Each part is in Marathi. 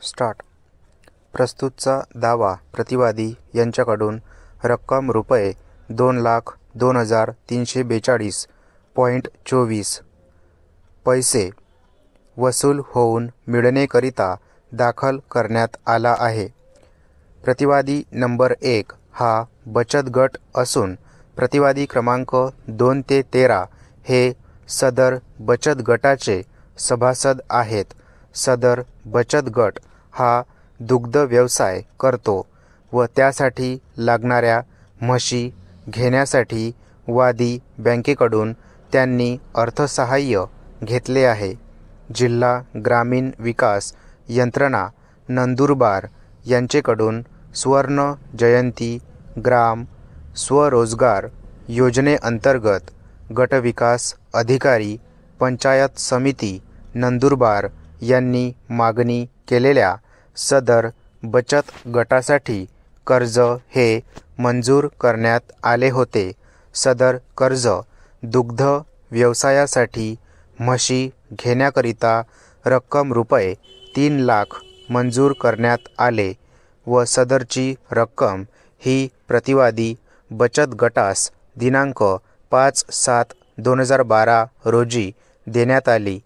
स्टार्ट. प्रस्तुतचा दावा प्रतिवादी यांच्याकडून रक्कम रुपये 2,02,342.24 पैसे वसूल होऊन मिळणेकरिता दाखल करण्यात आला आहे. प्रतिवादी नंबर 1 हा बचत गट असून प्रतिवादी क्रमांक 2 ते 13 हे सदर बचत गटाचे सभासद आहेत. सदर बचत गट हा दुग्ध व्यवसाय करतो व त्यासाठी लागणाऱ्या म्हशी घेण्यासाठी वादी बँकेकडून त्यांनी अर्थसहाय्य घेतले आहे. जिल्हा ग्रामीण विकास यंत्रणा नंदुरबार यांचेकडून सुवर्ण जयंती ग्राम स्वरोजगार योजनेअंतर्गत गटविकास अधिकारी पंचायत समिती नंदुरबार यांनी मागणी केलेल्या सदर बचत गटासाठी कर्ज हे मंजूर करण्यात आले होते. सदर कर्ज दुग्ध व्यवसायासाठी म्हशी घेण्याकरिता रक्कम रुपये 3 लाख मंजूर करण्यात आले व सदरची रक्कम ही प्रतिवादी बचत गटास दिनांक 5/7/2012 रोजी देण्यात आली.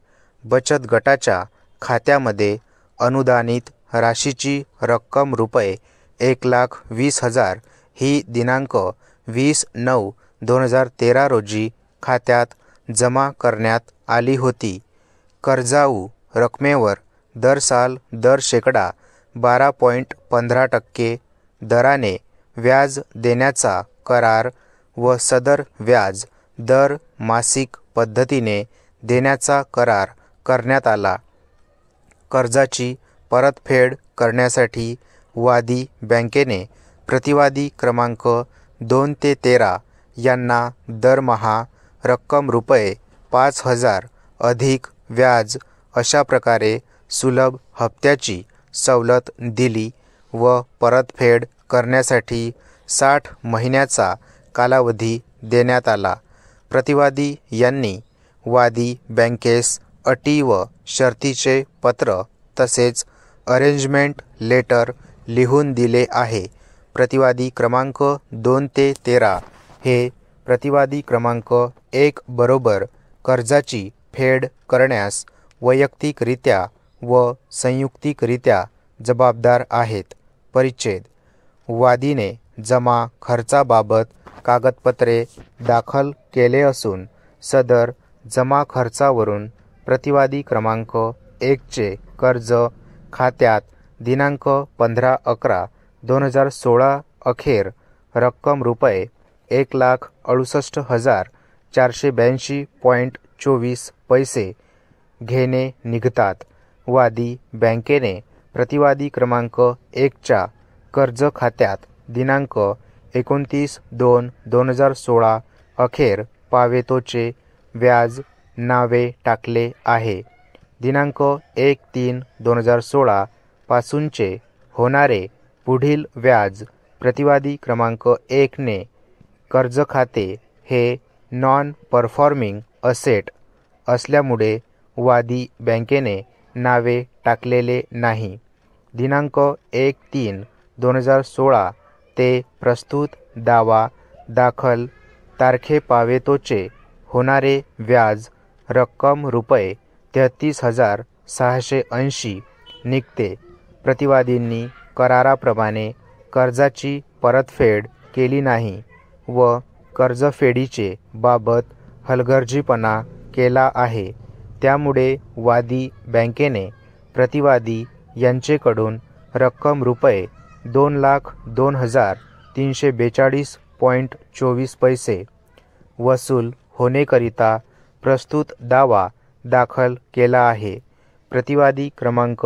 बचत गटाच्या खात्यामध्ये अनुदानित राशीची रक्कम रुपये 1,20,000 ही दिनांक 20/9/2013 रोजी खात्यात जमा करण्यात आली होती. कर्जाऊ रकमेवर दरसाल दर शेकडा 12.15% दराने व्याज देण्याचा करार व सदर व्याज दर मासिक पद्धतीने देण्याचा करार करण्यात आला. कर्जाची परतफेड करण्यासाठी वादी बँकेने प्रतिवादी क्रमांक 2 ते 13 यांना दरमहा रक्कम रुपये 5,000 अधिक व्याज अशा प्रकारे सुलभ हप्त्याची सवलत दिली व परतफेड करण्यासाठी 60 महिन्याचा कालावधी देण्यात आला. प्रतिवादी यांनी वादी बँकेस अटी व शर्तीचे पत्र तसेच अरेंजमेंट लेटर लिहून दिले आहे. प्रतिवादी क्रमांक 2 ते 13 हे प्रतिवादी क्रमांक 1 बरोबर कर्जाची फेड करण्यास वैयक्तिकरित्या व संयुक्तिकरित्या जबाबदार आहेत. परिच्छेद. वादीने जमा खर्चाबाबत कागदपत्रे दाखल केले असून सदर जमा खर्चावरून प्रतिवादी क्रमांक 1 चे कर्ज खात्यात दिनांक 15/11/2016 अखेर रक्कम रुपये 1,68,482.24 पैसे घेणे निघतात. वादी बँकेने प्रतिवादी क्रमांक 1 च्या कर्ज खात्यात दिनांक 29/2/2016 अखेर पावेतोचे व्याज नावे टाकले आहे. दिनांक 1/3/2016 पासूनचे होणारे पुढील व्याज प्रतिवादी क्रमांक 1 ने कर्ज खाते हे नॉन परफॉर्मिंग असेट असल्यामुळे वादी बँकेने नावे टाकलेले नाही. दिनांक 1/3/2016 ते प्रस्तुत दावा दाखल तारखेपावेतोचे होणारे व्याज रक्कम रुपये 33,680 निघते. प्रतिवादींनी कराराप्रमाणे कर्जाची परतफेड केली नाही व कर्जफेडीचे बाबत हलगर्जीपणा केला आहे. त्यामुळे वादी बँकेने प्रतिवादी यांचेकडून रक्कम रुपये 2,02,342.24 पैसे वसूल होणेकरिता प्रस्तुत दावा दाखल केला आहे. प्रतिवादी क्रमांक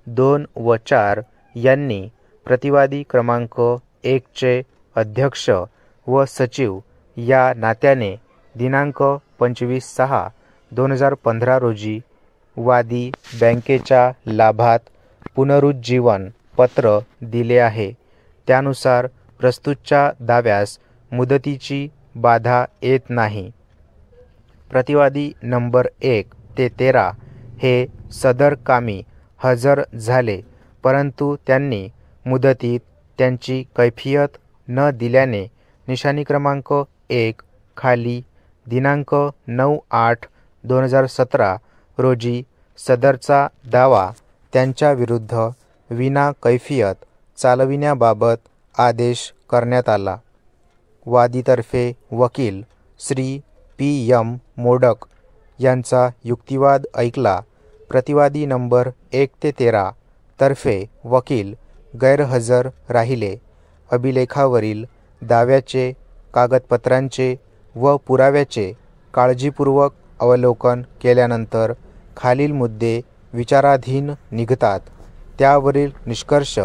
2 व 4 यांनी प्रतिवादी क्रमांक 1 चे अध्यक्ष व सचिव या नात्याने दिनांक 25/6/2015 रोजी वादी बँकेच्या लाभात पुनरुज्जीवन पत्र दिले आहे. त्यानुसार प्रस्तुतच्या दाव्यास मुदतीची बाधा येत नाही. प्रतिवादी नंबर 1 ते 13 हे सदर कामी हजर झाले परंतु त्यांनी मुदतीत त्यांची कैफियत न दिल्याने निशाणी क्रमांक 1 खाली दिनांक 9/8/2017 रोजी सदरचा दावा त्यांच्याविरुद्ध विना कैफियत चालविण्याबाबत आदेश करण्यात आला. वादीतर्फे वकील श्री P.M. मोडक यांचा युक्तिवाद ऐकला. प्रतिवादी नंबर 1 ते 13 तर्फे वकील गैरहजर राहिले. अभिलेखावरील दाव्याचे, कागदपत्रांचे व पुराव्याचे काळजीपूर्वक अवलोकन केल्यानंतर खालील मुद्दे विचाराधीन निघतात. त्यावरील निष्कर्ष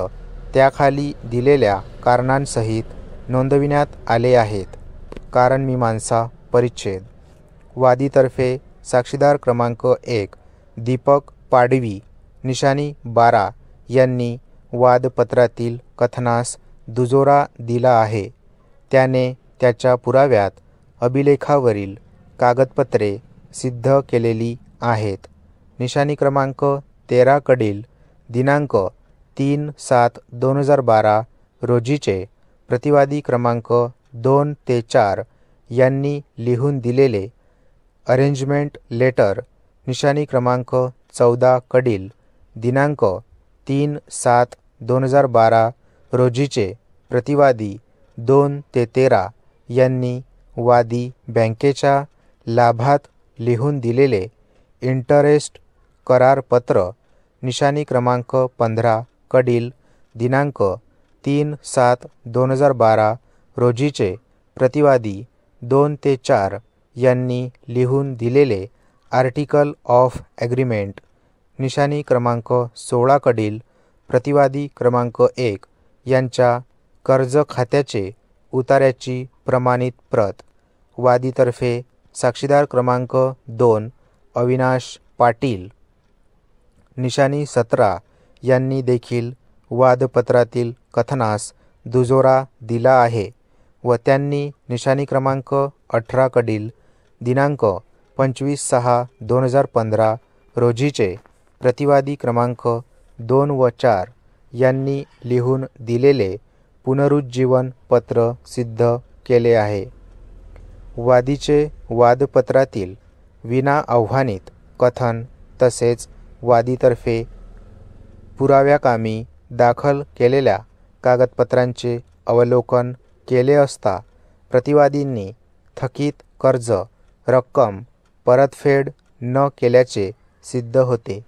त्याखाली दिलेल्या कारणांसहित नोंदविण्यात आले आहेत. कारणमीमांसा परिच्छेद. वादीतर्फे साक्षीदार क्रमांक 1 दीपक पाडवी निशाणी 12 यांनी वादपत्रातील कथनास दुजोरा दिला आहे. त्याने त्याच्या पुराव्यात अभिलेखावरील कागदपत्रे सिद्ध केलेली आहेत. निशाणी क्रमांक 13 कडील दिनांक 3/7/2012 रोजीचे प्रतिवादी क्रमांक 2 ते 4 यांनी लिहून दिलेले अरेंजमेंट लेटर निशाणी क्रमांक 14 कडील दिनांक 3/7/2012 रोजीचे प्रतिवादी 2 ते 13 यांनी वादी बँकेच्या लाभात लिहून दिलेले इंटरेस्ट करारपत्र निशाणी क्रमांक 15 कडील दिनांक 3/7/2012 रोजीचे प्रतिवादी 2 ते 4 यांनी लिहून दिलेले आर्टिकल ऑफ ॲग्रीमेंट निशाणी क्रमांक 16 कडील प्रतिवादी क्रमांक 1 यांच्या कर्ज खात्याचे उतार्याची प्रमाणित प्रत. वादीतर्फे साक्षीदार क्रमांक 2 अविनाश पाटील निशाणी 17 यांनी देखील वादपत्रातील कथनास दुजोरा दिला आहे व त्यांनी निशाणी क्रमांक 18 कडील दिनांक 25/6/2015 रोजीचे प्रतिवादी क्रमांक 2 व 4 यांनी लिहून दिलेले पुनरुज्जीवन पत्र सिद्ध केले आहे. वादीचे वादपत्रातील विनाआव्हानित कथन तसेच वादीतर्फे पुराव्याकामी दाखल केलेल्या कागदपत्रांचे अवलोकन केले असता प्रतिवादींनी थकीत कर्ज रक्कम परतफेड न केल्याचे सिद्ध होते.